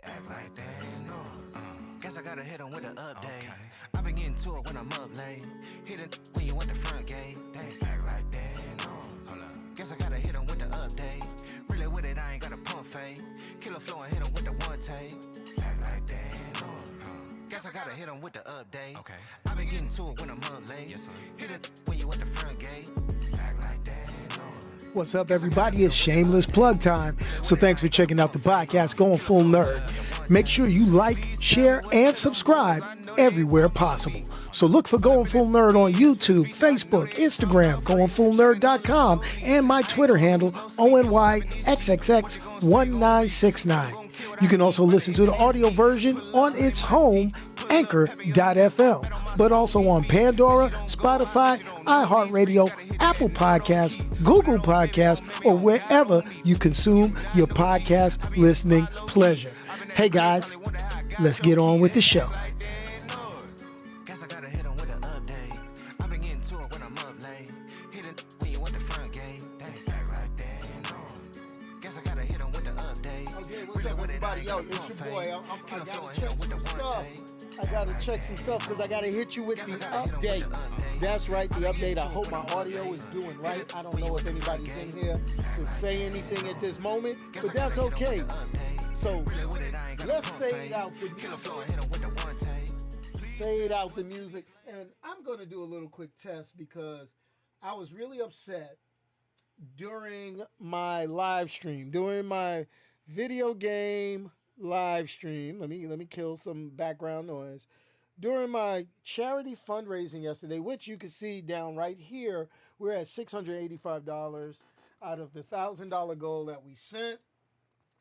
act like they know. Guess I gotta hit them with an update. Okay. I been getting to it when I'm up late. Hit it when you went the front gate. They act like they know. Hold up. Guess I gotta hit them with the update. Really with it, I ain't got a pump fade. Killer flow and hit them with the one take. Act like they know. Guess I gotta hit them with the update. Okay. I been getting to it when I'm up late. Yes, sir. Hit it when you went the front gate. Act like they know. What's up, everybody? It's shameless plug time. So thanks for checking out the podcast, Going Full Nerd. Make sure you like, share, and subscribe everywhere possible. So look for Going Full Nerd on YouTube, Facebook, Instagram, goingfullnerd.com, and my Twitter handle, ONYXXX1969. You can also listen to the audio version on its home, Anchor.fm, but also on Pandora, Spotify, iHeartRadio, Apple Podcasts, Google Podcasts, or wherever you consume your podcast listening pleasure. Hey guys, let's get on with the show. Guess I gotta hit them with an update. I been getting to it when I'm up late. Hit it when you went the front gate. They act like they know. Guess I gotta hit them with the update. Okay, what's up, everybody? Yo, it's your boy. I gotta check some stuff. I gotta check some stuff because I gotta hit you with the update. That's right, the update. I hope my audio is doing right. I don't know if anybody's in here to say anything at this moment, but that's okay. So let's fade out the music. Fade out the music. And I'm going to do a little quick test because I was really upset during my live stream, during my video game live stream. Let me kill some background noise. During my charity fundraising yesterday, which you can see down right here, we're at $685 out of the $1,000 goal that we sent,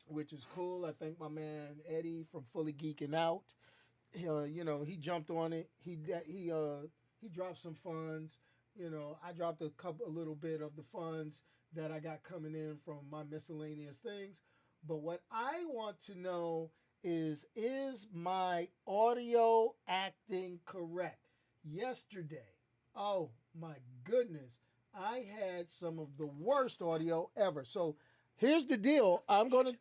which is cool. I thank my man Eddie from Fully Geeking Out. He jumped on it. He dropped some funds. I dropped a little bit of the funds that I got coming in from my miscellaneous things. But what I want to know is my audio acting correct? Yesterday, oh my goodness, I had some of the worst audio ever. So here's the deal. Okay,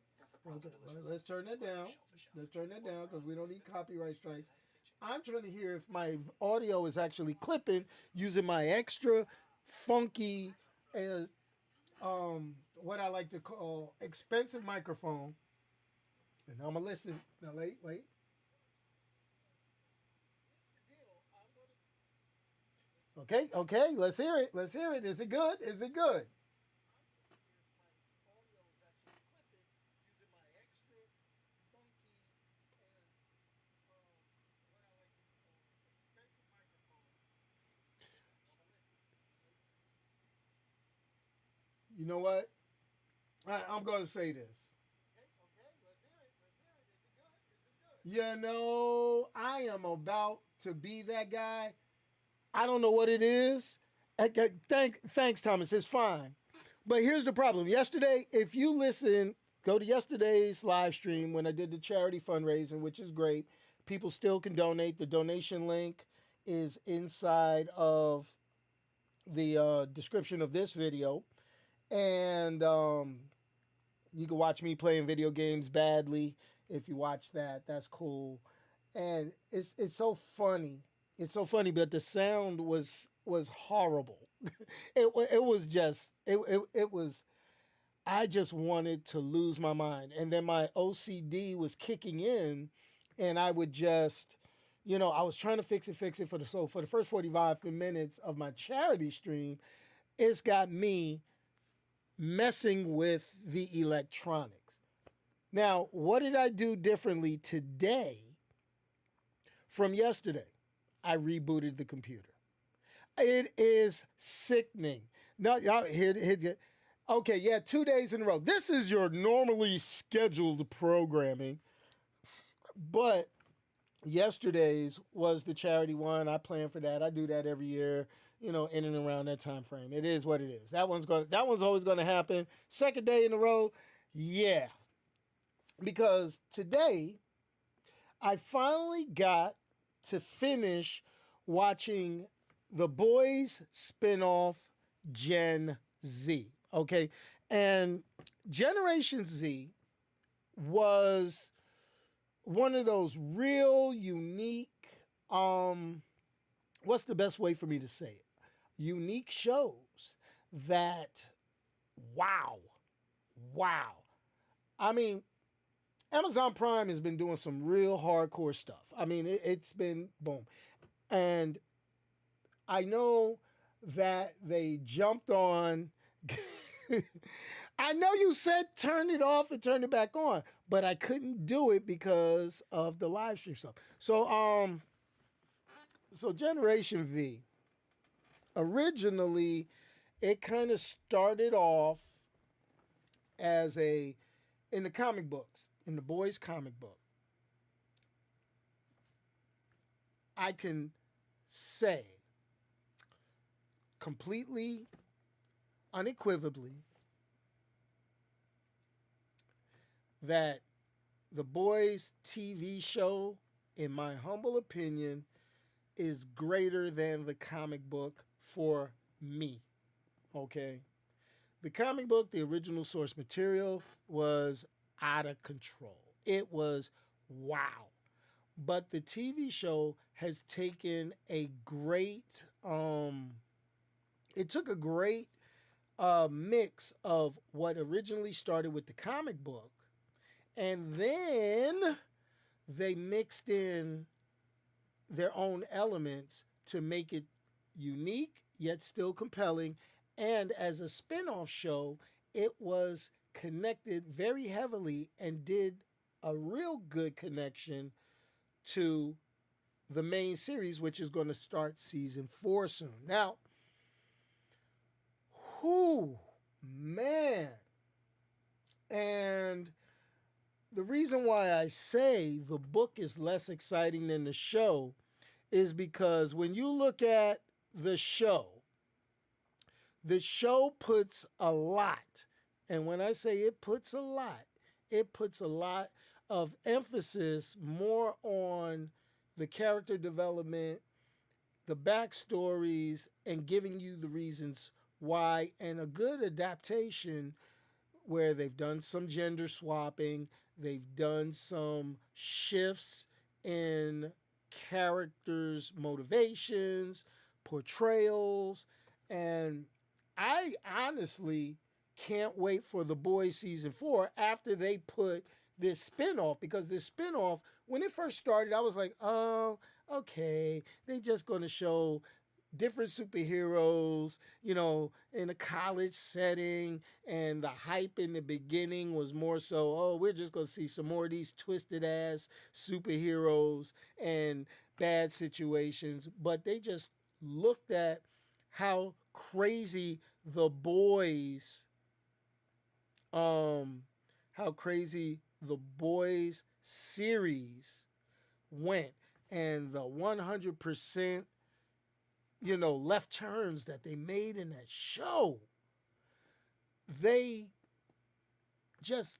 let's turn that down. Let's turn that down because we don't need copyright strikes. I'm trying to hear if my audio is actually clipping using my extra funky, what I like to call expensive microphone. And I'm going to listen. Now, wait. Okay, let's hear it. Is it good? You know what? I'm going to say this. I am about to be that guy. I don't know what it is. Thanks, Thomas. It's fine. But here's the problem. Yesterday, if you listen, go to yesterday's live stream when I did the charity fundraising, which is great. People still can donate. The donation link is inside of the description of this video. And you can watch me playing video games badly. If you watch that, that's cool. And it's so funny. It's so funny, but the sound was horrible. It was, I just wanted to lose my mind. And then my OCD was kicking in, and I would just, I was trying to fix it for the first 45 minutes of my charity stream, it's got me messing with the electronics. Now, what did I do differently today from yesterday? I rebooted the computer. It is sickening. Now, okay, yeah, 2 days in a row. This is your normally scheduled programming, but yesterday's was the charity one. I plan for that. I do that every year, in and around that time frame. It is what it is. That one's always going to happen. Second day in a row, yeah. Because today, I finally got to finish watching the Boys Spinoff Gen Z, okay? And Generation Z was one of those real unique, what's the best way for me to say it? Unique shows that, wow, wow. I mean, Amazon Prime has been doing some real hardcore stuff. I mean, it's been boom. And I know that they jumped on. I know you said turn it off and turn it back on, but I couldn't do it because of the live stream stuff. So Generation V, originally, it kind of started off as in the comic books, in the boys' comic book. I can say completely, unequivocally, that the boys' TV show, in my humble opinion, is greater than the comic book for me. Okay? The comic book, the original source material, was out of control. It was wow. But the TV show has taken a great, it took a great mix of what originally started with the comic book, and then they mixed in their own elements to make it unique yet still compelling. And as a spin-off show, it was connected very heavily and did a real good connection to the main series, which is going to start season 4 soon. Now, man. And the reason why I say the book is less exciting than the show is because when you look at the show puts a lot. And when I say it puts a lot of emphasis more on the character development, the backstories, and giving you the reasons why, and a good adaptation where they've done some gender swapping, they've done some shifts in characters' motivations, portrayals, and I honestly can't wait for The Boys season 4 after they put this spinoff, because this spinoff, when it first started, I was like, oh, okay, they just going to show different superheroes, in a college setting, and the hype in the beginning was more so, oh, we're just going to see some more of these twisted ass superheroes and bad situations. But they just looked at how crazy the boys, series went, and the 100%, left turns that they made in that show. They just,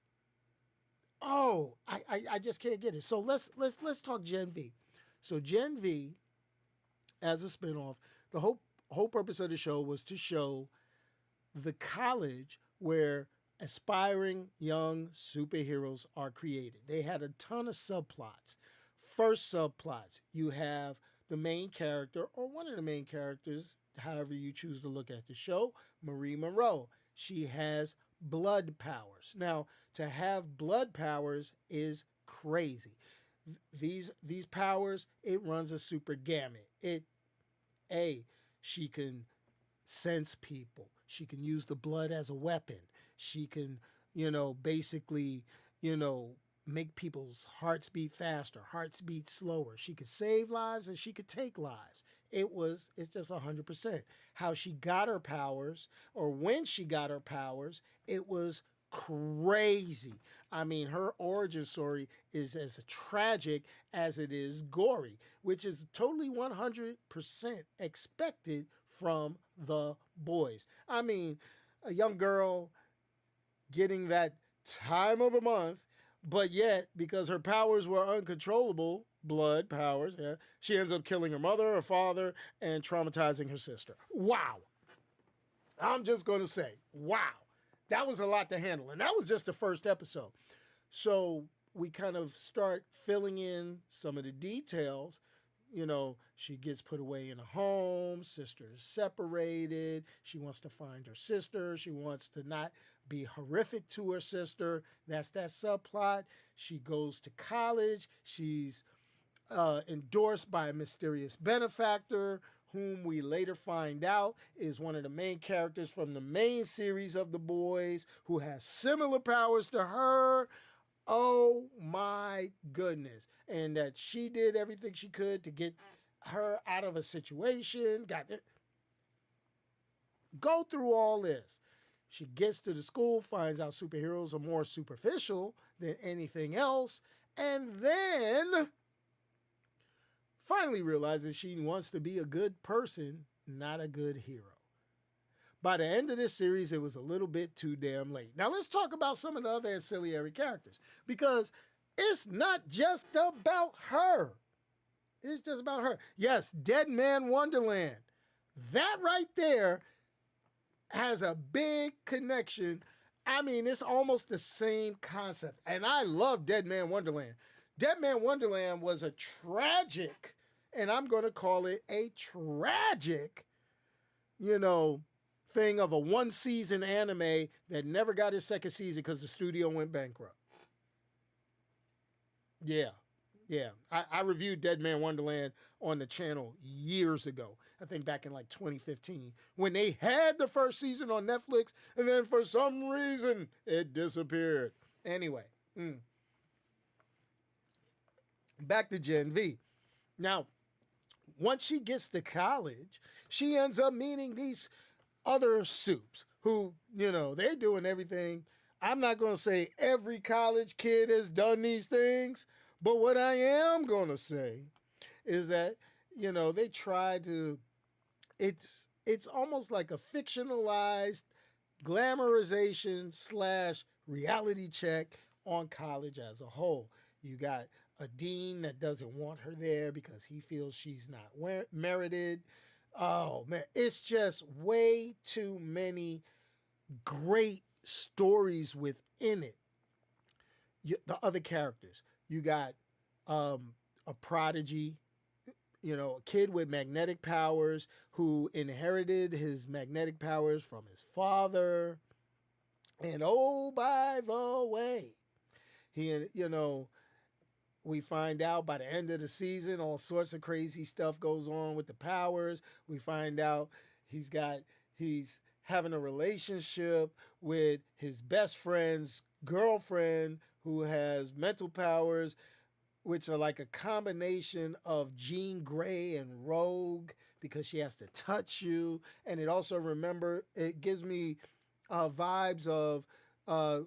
I just can't get it. So let's talk Gen V. So Gen V, as a spinoff, the whole purpose of the show was to show the college where aspiring young superheroes are created. They had a ton of subplots. First subplots, you have the main character, or one of the main characters, however you choose to look at the show, Marie Monroe. She has blood powers. Now, to have blood powers is crazy. These powers, it runs a super gamut. She can sense people. She can use the blood as a weapon. She can, basically, make people's hearts beat faster, hearts beat slower. She could save lives and she could take lives. It's just 100%. How she got her powers, or when she got her powers, it was crazy. I mean, her origin story is as tragic as it is gory, which is totally 100% expected from the boys. I mean, a young girl getting that time of the month, but yet, because her powers were uncontrollable, blood powers, yeah, she ends up killing her mother, her father, and traumatizing her sister. Wow. I'm just going to say, wow. That was a lot to handle. And that was just the first episode. So we kind of start filling in some of the details. You know, she gets put away in a home, sister's separated, she wants to find her sister, she wants to not be horrific to her sister. That's that subplot. She goes to college, she's endorsed by a mysterious benefactor, whom we later find out is one of the main characters from the main series of The Boys, who has similar powers to her. Oh my goodness. And that she did everything she could to get her out of a situation. Go through all this. She gets to the school, finds out superheroes are more superficial than anything else, and then finally realizes she wants to be a good person, not a good hero. By the end of this series, it was a little bit too damn late. Now let's talk about some of the other ancillary characters, because it's not just about her. It's just about her. Yes, Dead Man Wonderland. That right there has a big connection. I mean, it's almost the same concept. And I love Dead Man Wonderland. Dead Man Wonderland was a tragic, and I'm going to call it a tragic, thing of a one-season anime that never got its second season because the studio went bankrupt. Yeah. I reviewed Dead Man Wonderland on the channel years ago. I think back in like 2015 when they had the first season on Netflix, and then for some reason it disappeared. Anyway, back to Gen V. Now, once she gets to college, she ends up meeting these other soups who, they're doing everything. I'm not going to say every college kid has done these things, but what I am going to say is that, they try to, it's almost like a fictionalized glamorization / reality check on college as a whole. You got a dean that doesn't want her there because he feels she's not merited. Oh man, it's just way too many great stories within it. The other characters, you got a prodigy, a kid with magnetic powers who inherited his magnetic powers from his father. And oh, by the way, he, we find out by the end of the season, all sorts of crazy stuff goes on with the powers. We find out he's having a relationship with his best friend's girlfriend who has mental powers, which are like a combination of Jean Grey and Rogue, because she has to touch you. And it also, it gives me vibes of,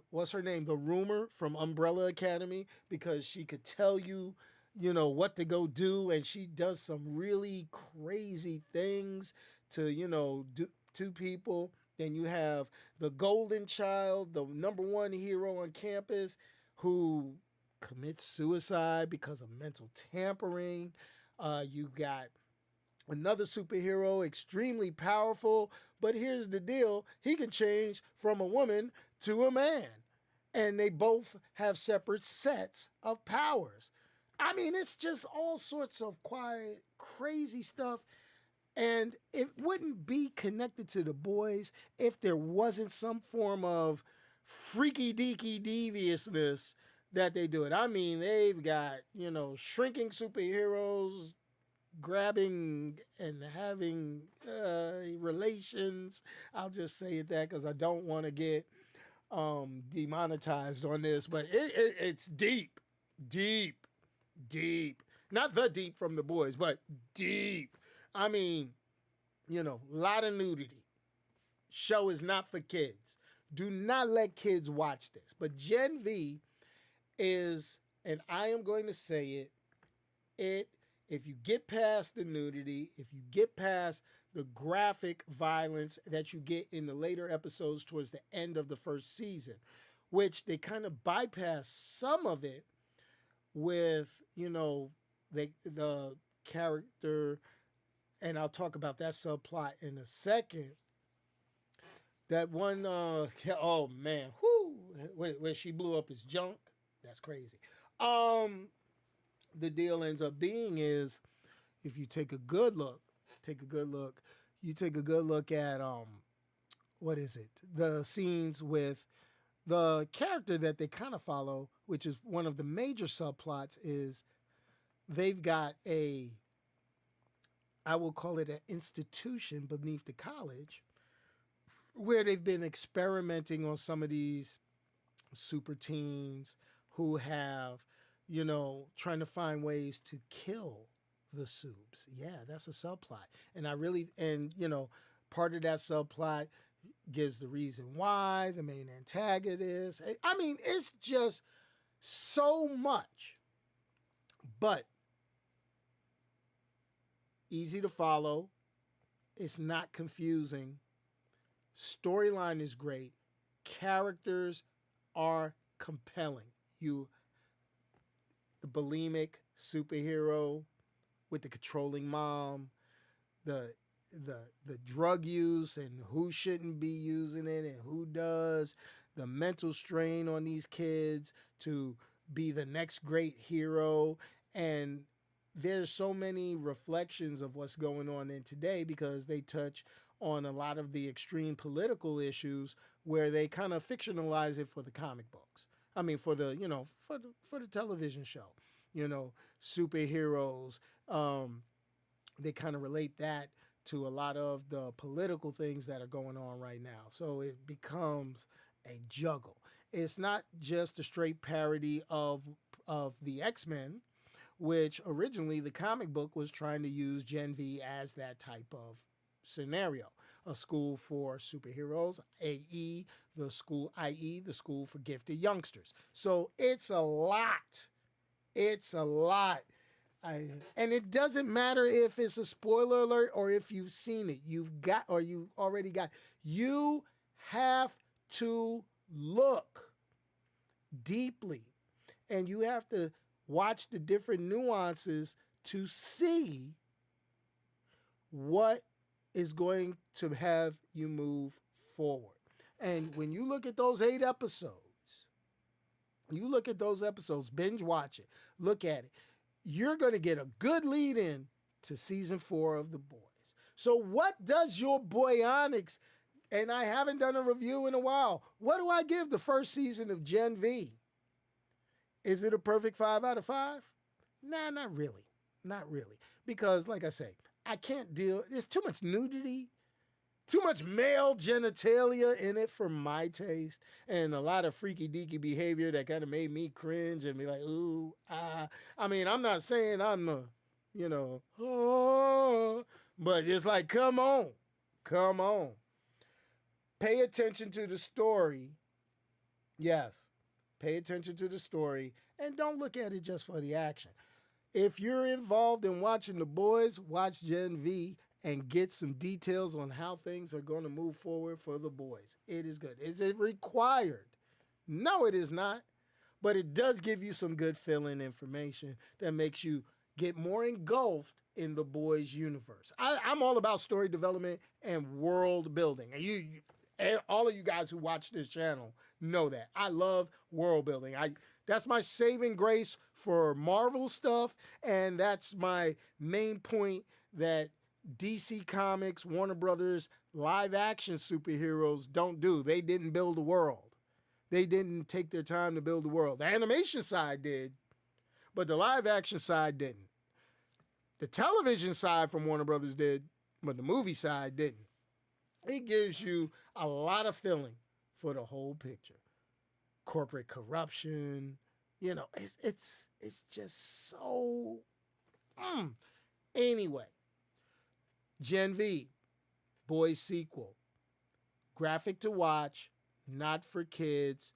what's her name? The Rumor from Umbrella Academy, because she could tell you, what to go do. And she does some really crazy things to, do to people. Then you have the golden child, the #1 hero on campus, who commits suicide because of mental tampering. You got another superhero, extremely powerful, but here's the deal. He can change from a woman to a man. And they both have separate sets of powers. I mean, it's just all sorts of quiet, crazy stuff. And it wouldn't be connected to The Boys if there wasn't some form of freaky deaky deviousness that they do it. I mean, they've got, shrinking superheroes grabbing and having relations. I'll just say it that because I don't want to get demonetized on this, but it's deep. Not the deep from The Boys, but deep. I mean, a lot of nudity. Show is not for kids. Do not let kids watch this. But Gen V is, and I am going to say it, if you get past the nudity, if you get past the graphic violence that you get in the later episodes towards the end of the first season, which they kind of bypass some of it with, the character, and I'll talk about that subplot in a second. That one, oh man, whoo, where she blew up his junk, that's crazy. The deal ends up being is if you take a good look, you take a good look at what is it? The scenes with the character that they kind of follow, which is one of the major subplots, is they've got I will call it an institution beneath the college where they've been experimenting on some of these super teens who have, trying to find ways to kill the Subs. Yeah, that's a subplot. Part of that subplot gives the reason why, the main antagonist. I mean, it's just so much. But easy to follow. It's not confusing. Storyline is great. Characters are compelling. The bulimic superhero with the controlling mom, the drug use and who shouldn't be using it and who does, the mental strain on these kids to be the next great hero. And there's so many reflections of what's going on in today because they touch on a lot of the extreme political issues where they kind of fictionalize it for the comic books. I mean, for the television show, superheroes. They kind of relate that to a lot of the political things that are going on right now. So it becomes a juggle. It's not just a straight parody of the X-Men, which originally the comic book was trying to use Gen V as that type of scenario. A school for superheroes, AE, the school, i.e., the school for gifted youngsters. So it's a lot. It's a lot. And it doesn't matter if it's a spoiler alert or if you've seen it. You already got. You have to look deeply. And you have to watch the different nuances to see what is going to have you move forward. And when you look at those 8 episodes, binge watch it, look at it, you're going to get a good lead in to season 4 of The Boys. So what does your boy Onyx, and I haven't done a review in a while, what do I give the first season of Gen V? Is it a perfect 5 out of 5? Nah, not really. Not really. Because, like I say, I can't deal. There's too much nudity, too much male genitalia in it for my taste, and a lot of freaky deaky behavior that kind of made me cringe and be like, ooh, ah. I mean, I'm not saying I'm but it's like, come on. Pay attention to the story. Yes, pay attention to the story, and don't look at it just for the action. If you're involved in watching The Boys, watch Gen V and get some details on how things are going to move forward for The Boys. It is good. Is it required? No, it is not. But it does give you some good fill-in information that makes you get more engulfed in The Boys universe. I'm all about story development and world building. And all of you guys who watch this channel know that. I love world building. That's my saving grace for Marvel stuff, and that's my main point that DC Comics, Warner Brothers, live-action superheroes don't do. They didn't build a world. They didn't take their time to build the world. The animation side did, but the live-action side didn't. The television side from Warner Brothers did, but the movie side didn't. It gives you a lot of feeling for the whole picture. Corporate corruption, it's just so. Anyway, Gen V, Boys sequel, graphic to watch, not for kids,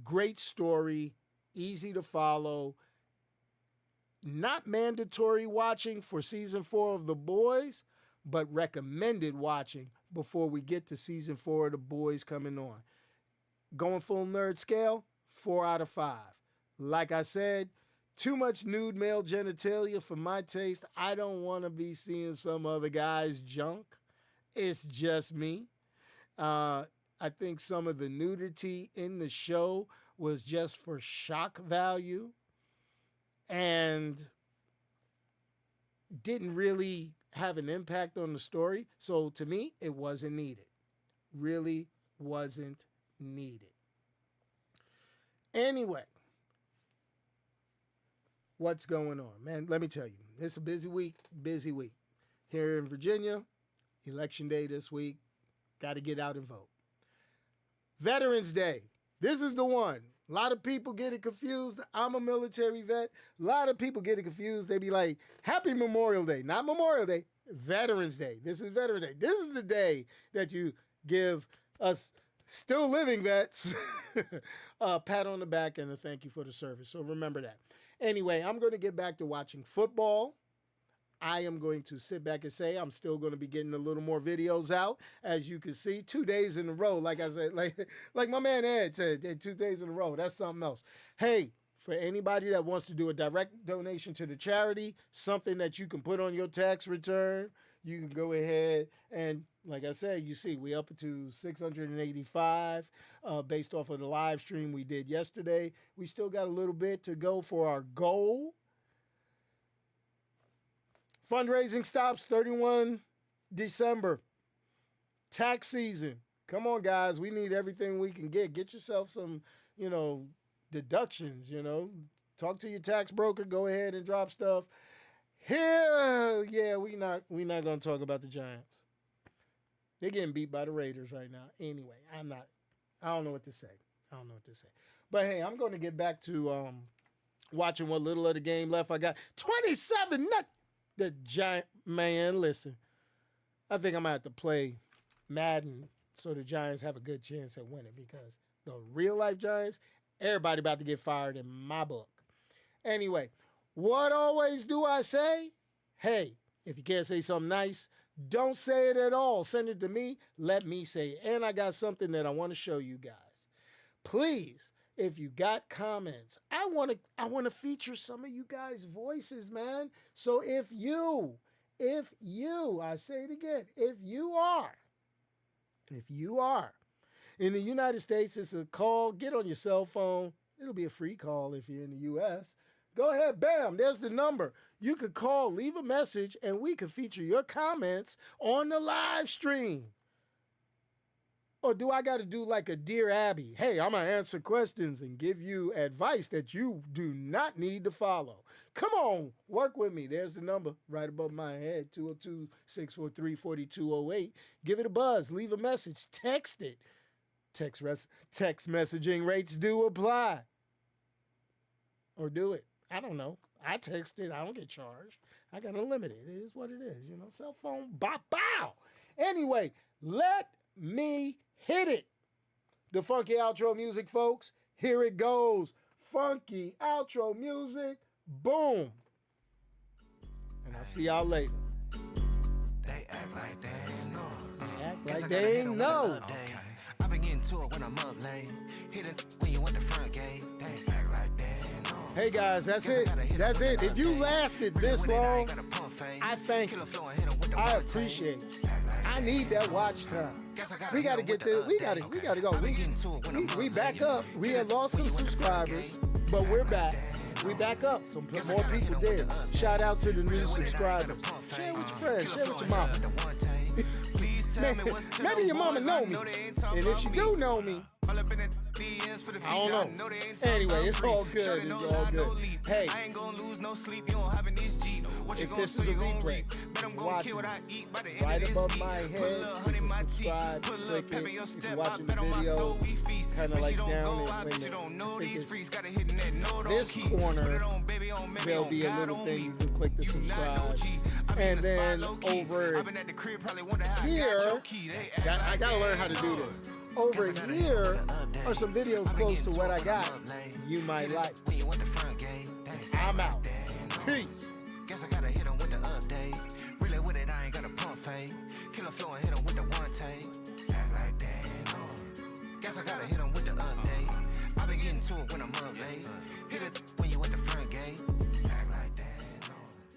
great story, easy to follow. Not mandatory watching for season 4 of The Boys, but recommended watching before we get to season 4 of The Boys coming on. Going full nerd scale, 4 out of 5. Like I said, too much nude male genitalia for my taste. I don't want to be seeing some other guy's junk. It's just me. I think some of the nudity in the show was just for shock value. and didn't really have an impact on the story. So to me, it wasn't needed. Really wasn't needed. Anyway, what's going on, man? Let me tell you, it's a busy week. Here in Virginia, election day this week. Got to get out and vote. Veterans Day. This is the one. A lot of people get it confused. I'm a military vet. A lot of people get it confused. They be like, Happy Memorial Day. Not Memorial Day. Veterans Day. This is Veterans Day. This is the day that you give us still living vets a pat on the back and a thank you for the service. So remember that. Anyway, I'm going to get back to watching football. I am going to sit back and say I'm still going to be getting a little more videos out. As you can see, 2 days in a row. Like I said, like my man Ed said, 2 days in a row. That's something else. Hey, for anybody that wants to do a direct donation to the charity, something that you can put on your tax return, you can go ahead and, like I said, you see, we up to 685 based off of the live stream we did yesterday. We still got a little bit to go for our goal. Fundraising stops 31 December. Tax season. Come on, guys. We need everything we can get. Get yourself some, deductions, Talk to your tax broker. Go ahead and drop stuff. Here, yeah, we not going to talk about the Giants. They're getting beat by the Raiders right now. Anyway, I don't know what to say. But, hey, I'm going to get back to watching what little of the game left I got. 27-0. The Giant, man, listen, I think I'm going to have to play Madden so the Giants have a good chance at winning, because the real-life Giants, everybody about to get fired in my book. Anyway, what always do I say? Hey, if you can't say something nice, don't say it at all. Send it to me. Let me say it. And I got something that I want to show you guys. Please, if you got comments, I want to feature some of you guys' voices, man. So if you, I say it again, if you are in the United States, it's a call. Get on your cell phone. It'll be a free call if you're in the U.S. Go ahead, bam, there's the number. You could call, leave a message, and we could feature your comments on the live stream. Or do I got to do like a Dear Abby? Hey, I'm going to answer questions and give you advice that you do not need to follow. Come on, work with me. There's the number right above my head, 202-643-4208. Give it a buzz. Leave a message. Text it. Text messaging rates do apply. Or do it. I don't know. I text it. I don't get charged. I got unlimited. It is what it is. Cell phone, bow. Anyway, let me hit it. The funky outro music, folks. Here it goes. Funky outro music. Boom. And I'll see y'all later. They act like they ain't know. They ain't know. I've been getting to it when I'm up late. Hit it when you went the front gate. They act like they ain't know. Hey guys, that's it. That's it. If you lasted this long, I thank you. I appreciate you. I need that watch time. We got to get this. We got to go. We back up. We had lost some subscribers, but we're back. We back up. Some more people did. Shout out to the new subscribers. Share with your friends. Share with your mama. Maybe your mama know me. And if she do know me, I don't know. Anyway, it's all good. It's all good. Hey, if this is a replay, watch it right above my head. Subscribe, click it. If you're watching the video, kind of like down in this corner, there'll be a little thing you can click to subscribe. And then over here, I gotta learn how to do this. Over here are some videos close to what I got you might like. I'm out. Peace. Guess I gotta hit him with the update. Really with it, I ain't got a pump fake. Killer flow and hit him with the one take. Act like that, no. Guess I gotta hit him with the update. I been getting to it when I'm up late. Hit it when you at the front gate.